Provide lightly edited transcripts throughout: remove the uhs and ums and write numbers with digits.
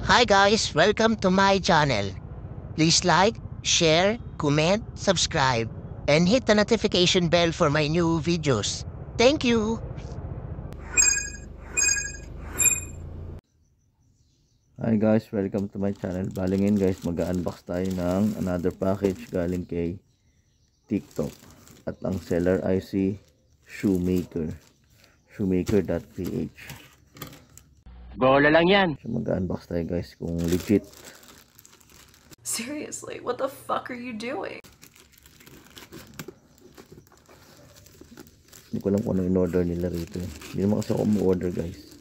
Hi guys, welcome to my channel. Please like, share, comment, subscribe, and hit the notification bell for my new videos. Thank you! Hi guys, welcome to my channel. Bali ngayon guys, mag-unbox tayo ng another package galing kay TikTok. At ang seller ay si Shoemaker. Shoemaker.ph. Bola lang yan. So mag-unbox tayo guys kung legit. Seriously, what the fuck are you doing? Hindi ko alam kung ano in-order nila rito. Hindi naman kasi ako ma-order guys.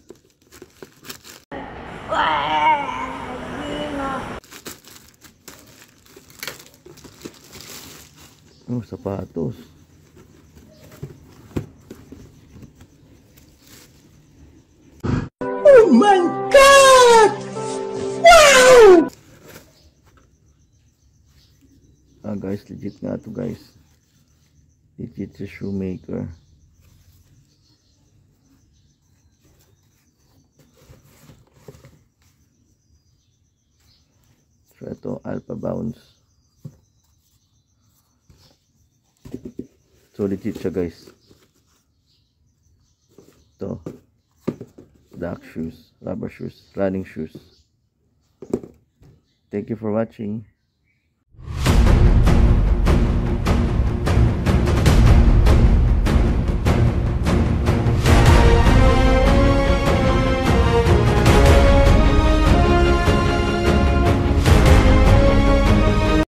Oh, sapatos. Oh my God! Wow! Guys, legit nga to guys. Legit si Shoemaker. So ito, Alpha Bounce. So legit siya guys. Ito, black shoes, rubber shoes, running shoes. Thank you for watching.